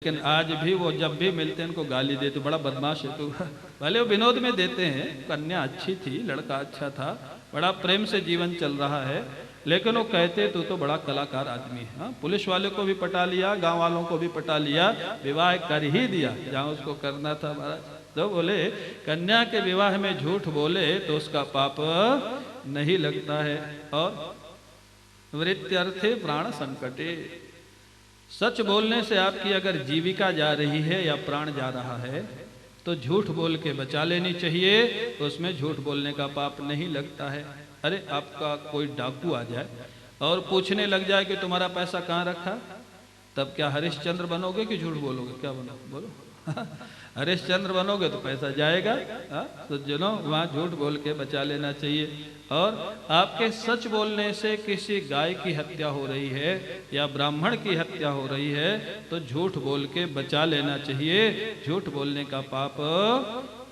लेकिन आज भी वो जब भी मिलते हैं उनको गाली देते, बड़ा बदमाश है तू। भले वो विनोद में देते हैं, कन्या अच्छी थी, लड़का अच्छा था, बड़ा प्रेम से जीवन चल रहा है, लेकिन वो कहते तू तो बड़ा कलाकार आदमी है। हाँ, पुलिस वाले को भी पटा लिया, गांव वालों को भी पटा लिया, विवाह कर ही दिया जहां उसको करना था महाराज। तो बोले कन्या के विवाह में झूठ बोले तो उसका पाप नहीं लगता है। और वृत्त्यर्थे प्राण संकटे, सच बोलने से आपकी अगर जीविका जा रही है या प्राण जा रहा है तो झूठ बोल के बचा लेनी चाहिए, तो उसमें झूठ बोलने का पाप नहीं लगता है। अरे आपका कोई डाकू आ जाए और पूछने लग जाए कि तुम्हारा पैसा कहाँ रखा, तब क्या हरिश्चंद्र बनोगे कि झूठ बोलोगे? क्या बनोगे बोलो? हरिश्चंद्र बनोगे तो पैसा जाएगा। तो जनों वहाँ झूठ बोल के बचा लेना चाहिए। और आपके सच बोलने से किसी गाय की हत्या हो रही है या ब्राह्मण की हत्या हो रही है तो झूठ बोल के बचा लेना चाहिए, झूठ बोलने का पाप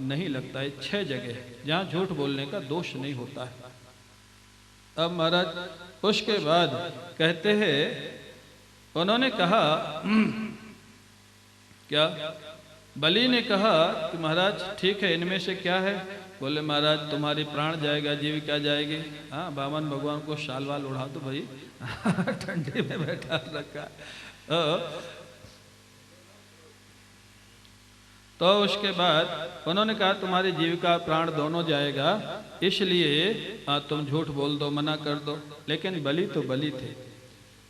नहीं लगता है। 6 जगह जहाँ झूठ बोलने का दोष नहीं होता है। अब महाराज उसके बाद कहते हैं, उन्होंने कहा क्या, बलि ने कहा कि महाराज ठीक है, इनमें से क्या है? बोले महाराज तुम्हारी प्राण जाएगा, जीविका जाएगी। हाँ, बामन भगवान को शाल वाल उड़ा दो भाई, ठंडी में बैठा रखा। तो उसके बाद उन्होंने कहा तुम्हारी जीविका प्राण दोनों जाएगा, इसलिए तुम झूठ बोल दो, मना कर दो। लेकिन बलि तो बलि थे।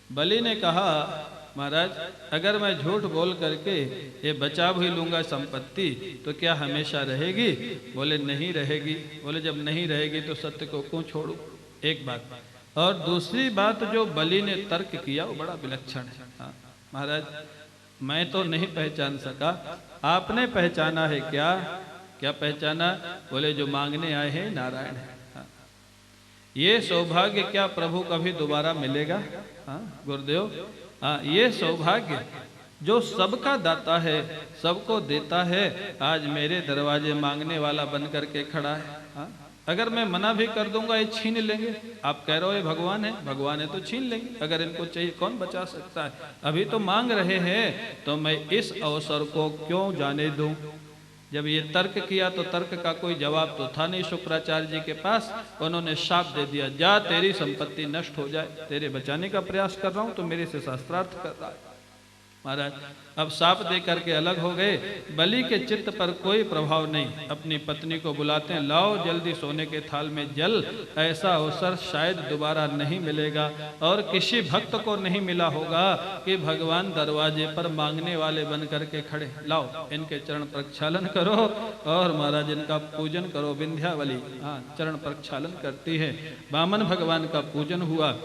बलि ने कहा महाराज अगर मैं झूठ बोल करके ये बचा भी लूंगा संपत्ति तो क्या हमेशा रहेगी? बोले नहीं रहेगी। बोले जब नहीं रहेगी तो सत्य को क्यों छोड़ू? एक बात। और दूसरी बात जो बलि ने तर्क किया वो बड़ा विलक्षण है। हाँ महाराज मैं तो नहीं पहचान सका, आपने पहचाना है क्या? क्या पहचाना? बोले जो मांगने आए हैं नारायण है। हाँ। ये सौभाग्य क्या प्रभु कभी दोबारा मिलेगा? हाँ गुरुदेव, हाँ ये सौभाग्य जो सबका दाता है, सबको देता है, आज मेरे दरवाजे मांगने वाला बन करके खड़ा है। हाँ? अगर मैं मना भी कर दूंगा ये छीन लेंगे। आप कह रहे हो ये भगवान है, भगवान है तो छीन लेंगे, अगर इनको चाहिए कौन बचा सकता है? अभी तो मांग रहे हैं तो मैं इस अवसर को क्यों जाने दूं? जब ये तर्क किया तो तर्क का कोई जवाब तो था नहीं शुक्राचार्य जी के पास। उन्होंने शाप दे दिया, जा तेरी संपत्ति नष्ट हो जाए, तेरे बचाने का प्रयास कर रहा हूं तो मेरे से शास्त्रार्थ कर रहा है। महाराज अब शाप दे करके अलग हो गए। बलि के चित्त पर कोई प्रभाव नहीं, अपनी पत्नी को बुलाते हैं, लाओ जल्दी सोने के थाल में जल, ऐसा अवसर शायद दोबारा नहीं मिलेगा और किसी भक्त को नहीं मिला होगा कि भगवान दरवाजे पर मांगने वाले बन करके खड़े। लाओ इनके चरण प्रक्षालन करो और महाराज इनका पूजन करो। विंध्यावली हाँ चरण प्रक्षालन करती है। वामन भगवान का पूजन हुआ।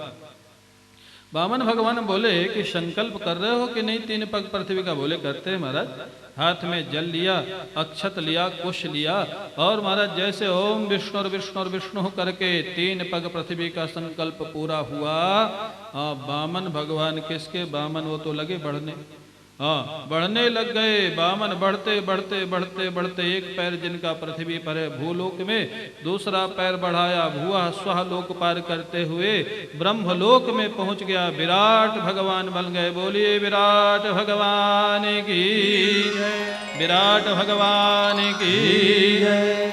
वामन भगवान बोले कि संकल्प कर रहे हो कि नहीं 3 पग पृथ्वी का? बोले करते हैं महाराज। हाथ में जल लिया, अक्षत लिया, कुश लिया और महाराज जैसे ओम विष्णु विष्णु विष्णु करके 3 पग पृथ्वी का संकल्प पूरा हुआ। वामन भगवान किसके? वामन वो तो लगे बढ़ने। हाँ बढ़ने लग गए। वामन बढ़ते बढ़ते बढ़ते बढ़ते एक पैर जिनका पृथ्वी पर है भूलोक में, दूसरा पैर बढ़ाया भुआ स्वह लोक पार करते हुए ब्रह्मलोक में पहुंच गया। विराट भगवान बन गए। बोलिए विराट भगवान की जय, विराट भगवान की जय।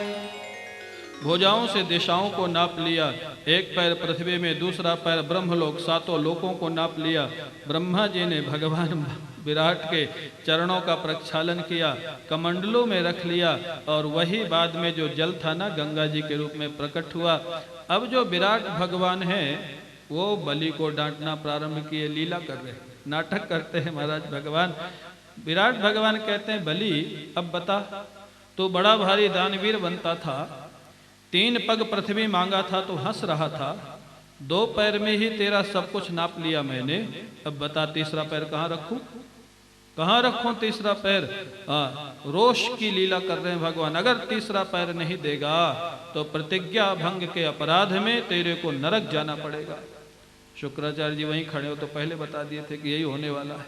भुजाओं से दिशाओं को नाप लिया, एक पैर पृथ्वी में, दूसरा पैर ब्रह्मलोक, 7 लोकों को नाप लिया। ब्रह्मा जी ने भगवान विराट के चरणों का प्रक्षालन किया, कमंडलों में रख लिया और वही बाद में जो जल था ना गंगा जी के रूप में प्रकट हुआ। अब जो विराट भगवान है वो बलि को डांटना प्रारंभ किए, लीला कर रहे, नाटक करते हैं महाराज भगवान। विराट भगवान कहते हैं बलि अब बता, तो बड़ा भारी दानवीर बनता था, 3 पग पृथ्वी मांगा था तो हंस रहा था, 2 पैर में ही तेरा सब कुछ नाप लिया मैंने, अब बता तीसरा पैर कहाँ रखूं? कहाँ रखूं तीसरा पैर? रोष की लीला कर रहे हैं भगवान। अगर तीसरा पैर नहीं देगा तो प्रतिज्ञा भंग के अपराध में तेरे को नरक जाना पड़ेगा। शुक्राचार्य जी वहीं खड़े हो तो पहले बता दिए थे कि यही होने वाला है।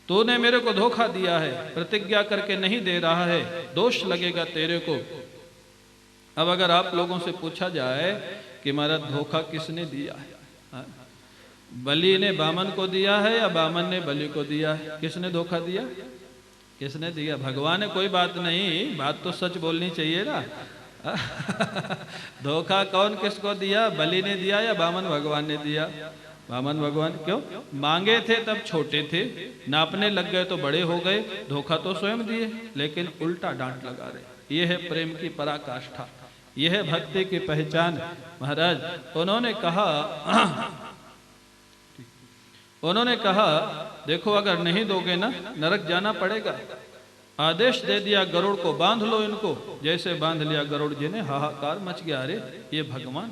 तूने मेरे को धोखा दिया है, प्रतिज्ञा करके नहीं दे रहा है, दोष लगेगा तेरे को। अब अगर आप लोगों से पूछा जाए कि महाराज धोखा किसने दिया है, बलि ने बामन को दिया है या बामन ने बलि को दिया है? किसने धोखा दिया? किसने दिया? भगवान है, कोई बात नहीं, बात तो सच बोलनी चाहिए ना। धोखा कौन किसको दिया? बलि ने दिया या बामन भगवान ने दिया? बामन भगवान। क्यों? मांगे थे तब छोटे थे, नापने लग गए तो बड़े हो गए। धोखा तो स्वयं दिए, लेकिन उल्टा डांट लगा रहे। यह है प्रेम की पराकाष्ठा, यह है भक्ति की पहचान। महाराज उन्होंने कहा देखो अगर नहीं दोगे ना नरक जाना पड़ेगा। आदेश दे दिया गरुड़ को, बांध लो इनको। जैसे बांध लिया गरुड़ जी ने, हाहाकार मच गया। अरे ये भगवान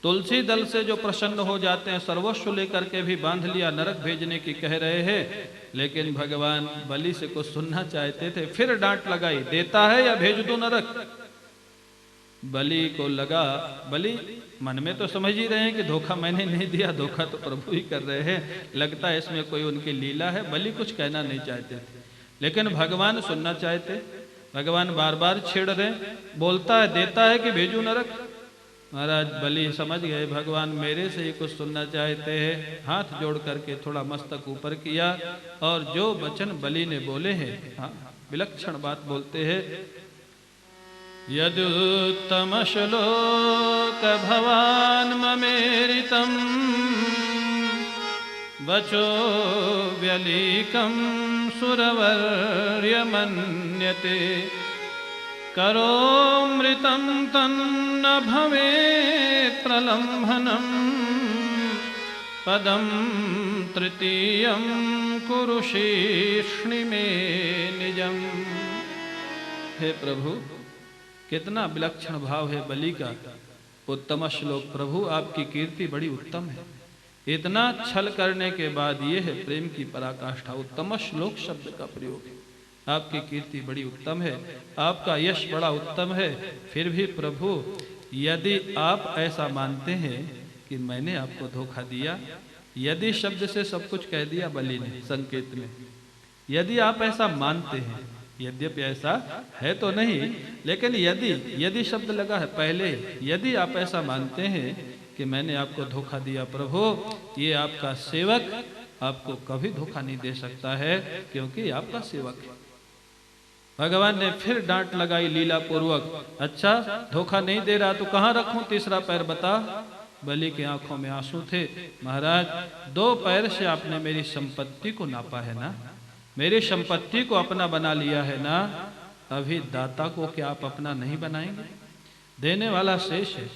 तुलसी दल से जो प्रसन्न हो जाते हैं, सर्वस्व लेकर के भी बांध लिया, नरक भेजने की कह रहे हैं। लेकिन भगवान बलि से कुछ सुनना चाहते थे, फिर डांट लगाई, देता है या भेज दो नरक। बलि को लगा, बलि मन में तो समझ ही रहे हैं कि धोखा मैंने नहीं दिया, धोखा तो प्रभु ही कर रहे हैं। लगता है इसमें कोई उनकी लीला है। बलि कुछ कहना नहीं चाहते थे, लेकिन भगवान सुनना चाहते। भगवान बार बार छेड़ रहे, बोलता है देता है कि भेजू नरक। महाराज बलि समझ गए भगवान मेरे से ही कुछ सुनना चाहते हैं। हाथ जोड़ करके थोड़ा मस्तक ऊपर किया और जो वचन बलि ने बोले हैं, हाँ विलक्षण बात बोलते हैं। यदुत्तम श्लोक भवान ममेरितम वचो व्यलीकम सुरवर्य मन्यते करोमृतं तन्न भवेत् प्रलम्भनम् पदं तृतीयं कुरु शीर्ष्णि में निजम्। हे प्रभु, कितना विलक्षण भाव है बलि का। उत्तम श्लोक, प्रभु आपकी कीर्ति बड़ी उत्तम है। इतना छल करने के बाद ये है प्रेम की पराकाष्ठा। उत्तम श्लोक शब्द का प्रयोग है। आपकी कीर्ति बड़ी उत्तम है, आपका यश बड़ा उत्तम है। फिर भी प्रभु यदि आप ऐसा मानते हैं कि मैंने आपको धोखा दिया, यदि शब्द से सब कुछ कह दिया बलि ने संकेत में, यदि आप ऐसा मानते हैं, यद्यपि ऐसा है तो नहीं, लेकिन यदि शब्द लगा है पहले, यदि आप ऐसा मानते हैं कि मैंने आपको धोखा दिया प्रभु, ये आपका सेवक आपको कभी धोखा नहीं दे सकता है, क्योंकि आपका सेवक है। भगवान ने फिर डांट लगाई लीला पूर्वक। अच्छा धोखा नहीं दे रहा तो कहाँ रखूं तीसरा पैर बता। बलि की आंखों में आंसू थे। महाराज 2 पैर से आपने मेरी संपत्ति को नापा है ना, मेरी संपत्ति को अपना बना लिया है ना, अभी दाता को क्या आप अपना नहीं बनाएंगे? देने वाला शेष है।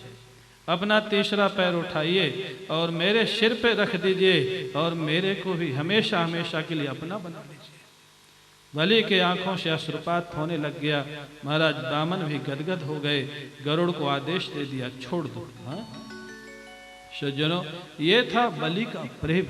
अपना तीसरा पैर उठाइए और मेरे सिर पे रख दीजिए और मेरे को भी हमेशा हमेशा के लिए अपना बना लीजिए। बलि के आंखों से अश्रुपात होने लग गया। महाराज बामन भी गदगद हो गए। गरुड़ को आदेश दे दिया छोड़ दो। सज्जनों, ये था बलि का प्रेम।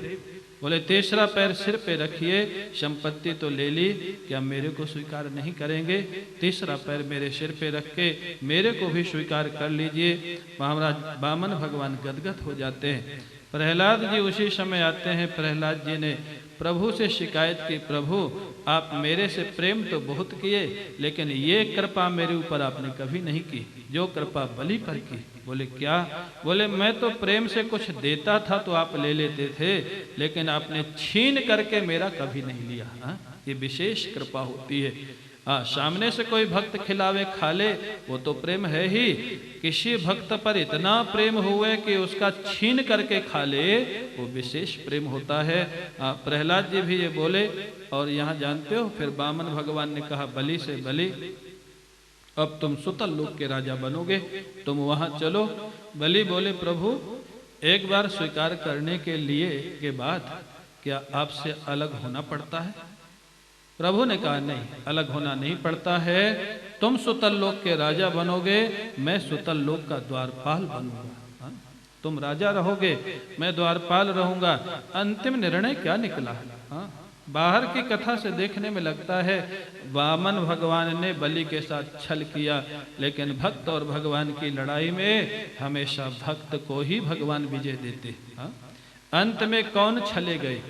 बोले तीसरा पैर सिर पे रखिए, संपत्ति तो ले ली, क्या मेरे को स्वीकार नहीं करेंगे? तीसरा पैर मेरे सिर पे रख के मेरे को भी स्वीकार कर लीजिए। महाराज बामन भगवान गदगद हो जाते हैं। प्रहलाद जी उसी समय आते हैं। प्रहलाद जी ने प्रभु से शिकायत की, प्रभु आप मेरे से प्रेम तो बहुत किए, लेकिन ये कृपा मेरे ऊपर आपने कभी नहीं की जो कृपा बलि पर की। बोले क्या? बोले मैं तो प्रेम से कुछ देता था तो आप ले लेते थे, लेकिन आपने छीन करके मेरा कभी नहीं लिया। ये विशेष कृपा होती है। सामने से कोई भक्त खिलावे खा ले वो तो प्रेम है ही, किसी भक्त पर इतना प्रेम हुए कि उसका छीन करके खा ले वो विशेष प्रेम होता है। प्रहलाद जी भी ये बोले। और यहाँ जानते हो फिर बामन भगवान ने कहा बलि से, बलि अब तुम सुतल लोक के राजा बनोगे, तुम वहां चलो। बलि बोले प्रभु एक बार स्वीकार करने के लिए के बाद क्या आपसे अलग होना पड़ता है? प्रभु ने कहा नहीं, अलग होना नहीं पड़ता है। तुम सुतल लोक के राजा बनोगे, मैं सुतल लोक का द्वारपाल बनूंगा। तुम राजा रहोगे, मैं द्वारपाल रहूंगा। अंतिम निर्णय क्या निकला? बाहर की कथा से देखने में लगता है वामन भगवान ने बलि के साथ छल किया, लेकिन भक्त और भगवान की लड़ाई में हमेशा भक्त को ही भगवान विजय देते। अंत में कौन छले गए?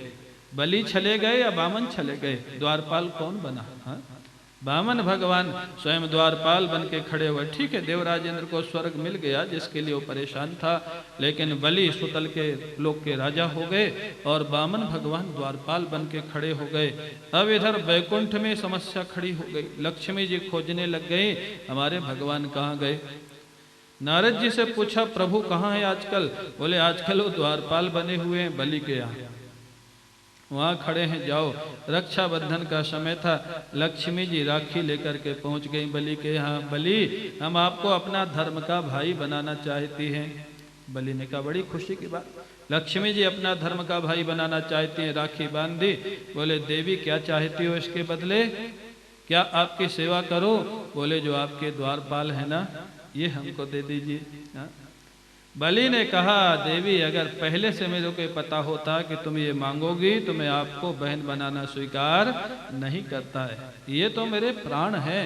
बलि छले गए या वामन छले गए? द्वारपाल कौन बना? वामन भगवान स्वयं द्वारपाल बन के खड़े हुए। ठीक है, देवराजेंद्र को स्वर्ग मिल गया जिसके लिए वो परेशान था, लेकिन बलि सुतल के लोक के राजा हो गए और वामन भगवान द्वारपाल बन के खड़े हो गए। अब इधर वैकुंठ में समस्या खड़ी हो गई। लक्ष्मी जी खोजने लग गई, हमारे भगवान कहाँ गए। नारद जी से पूछा, प्रभु कहाँ है आजकल। बोले आजकल वो द्वारपाल बने हुए हैं बलि के यहाँ, वहां खड़े हैं, जाओ। रक्षाबंधन का समय था, लक्ष्मी जी राखी लेकर के पहुंच गई बलि के यहाँ। बलि, हम आपको अपना धर्म का भाई बनाना चाहती हैं। बलि ने कहा, बड़ी खुशी की बात, लक्ष्मी जी अपना धर्म का भाई बनाना चाहती हैं। राखी बांध दी। बोले देवी क्या चाहती हो इसके बदले, क्या आपकी सेवा करो। बोले जो आपके द्वारपाल है ना, ये हमको दे दीजिए। बलि ने कहा, देवी अगर पहले से मेरे को पता होता कि तुम ये मांगोगी तो मैं आपको बहन बनाना स्वीकार नहीं करता है। ये तो मेरे प्राण हैं,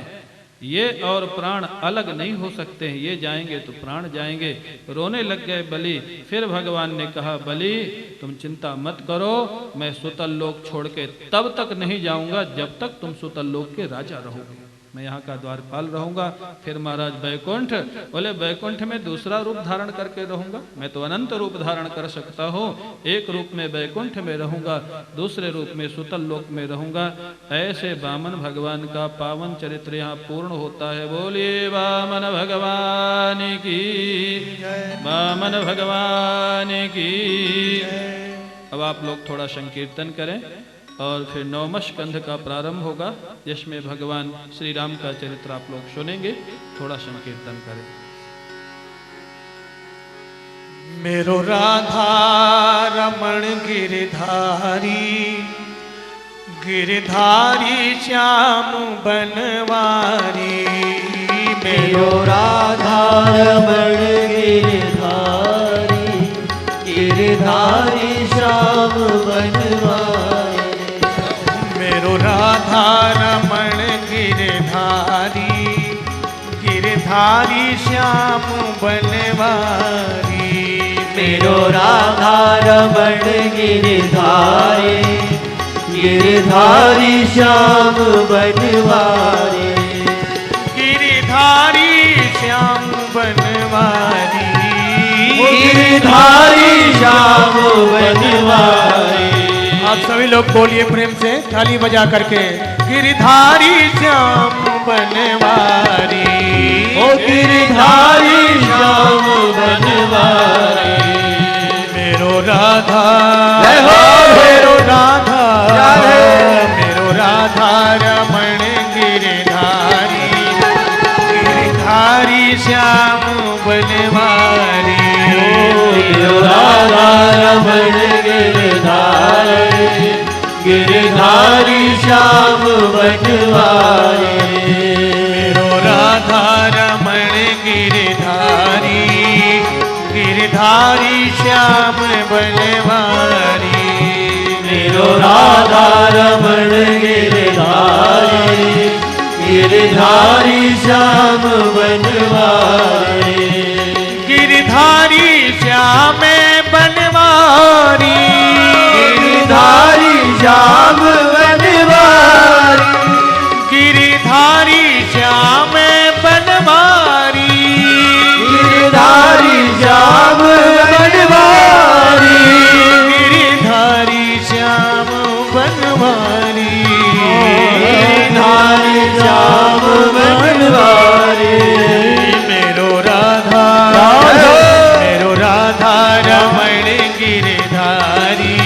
ये और प्राण अलग नहीं हो सकते हैं, ये जाएंगे तो प्राण जाएंगे। रोने लग गए बलि। फिर भगवान ने कहा, बलि तुम चिंता मत करो, मैं सुतल लोक छोड़ के तब तक नहीं जाऊंगा जब तक तुम सुतल लोक के राजा रहोगे, मैं यहाँ का द्वारपाल रहूंगा। फिर महाराज बैकुंठ, बोले बैकुंठ में दूसरा रूप धारण करके रहूंगा, मैं तो अनंत रूप धारण कर सकता हूँ। एक रूप में बैकुंठ में रहूंगा, दूसरे रूप में सुतल लोक में रहूंगा। ऐसे वामन भगवान का पावन चरित्र यहाँ पूर्ण होता है। बोलिए वामन भगवान की, वामन भगवान की। अब आप लोग थोड़ा संकीर्तन करें और फिर नवम स्कंध का प्रारंभ होगा, जिसमें भगवान श्री राम का चरित्र आप लोग सुनेंगे। थोड़ा संकीर्तन करें। मेरो राधा रमण गिरधारी, गिरधारी श्याम बनवारी। मेरो राधा रमण गिरधारी, गिरधारी श्याम बनवारी। राधा रमण गिरधारी, गिरधारी श्याम बनवारी। मेरो राधा रमण गिरधारी, गिरधारी श्याम बनवारी। गिरधारी श्याम बनवारी, गिरधारी श्याम बनवारी। आप सभी लोग बोलिए प्रेम से थाली बजा करके, गिरधारी श्याम बनवारी। ओ गिरधारी श्याम बनवारी। मेरो राधा, मेरो राधा, मेरो राधा रमण गिरधारी, गिरधारी श्याम बनवारी। मेरो राधा रमण गिरधारी, गिरधारी श्याम बनवारी। मेरो राधा रमण गिरधारी, गिरधारी श्याम बनवारी। मेरो राधा रमण गिरधारी, गिरधारी श्याम बनवारी। गिरधारी श्याम बनवारी, गिरधारी श्याम बनवारी। गिरधारी श्याम बनवारी, गिरधारी श्याम बनवारी। गिरधारी श्याम बनवारी, गिरधारी श्याम बनवारी। मेरो राधा, मेरो राधा रमण गिरधारी,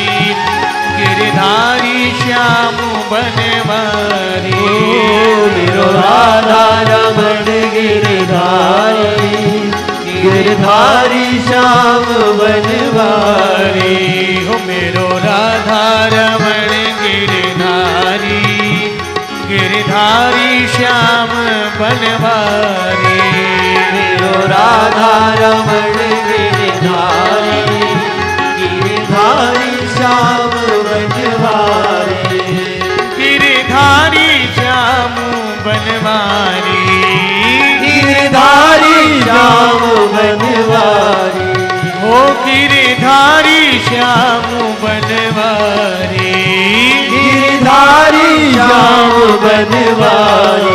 गिरधारी श्याम बनवारी। मेरो राधा रमण गिरधारी, गिरधारी श्याम बनवारी। हो मेरो राधा रमण गिरधारी, गिरधारी श्याम बनवारी। मेरो राधा रमण गिरधारी, गिरधारी श्याम बनवारी। गिरधारी श्याम बनवारी, गिरधारी श्याम बनवारी। हो गिरधारी श्याम बनवारी, गिरधारी श्याम बनवारी।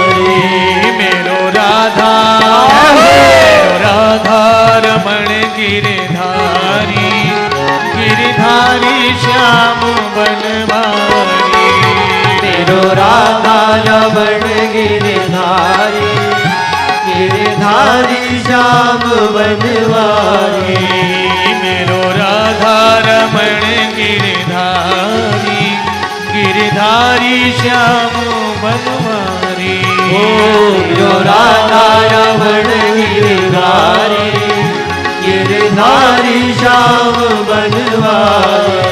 राधा रमण गिरधारी, गिरधारी श्याम बनवारी। मेरो राधा रमण गिरधारी, गिरधारी श्याम बनवारी। ओ जो राधा रमण गिरधारी, गिरधारी श्याम बनवारी।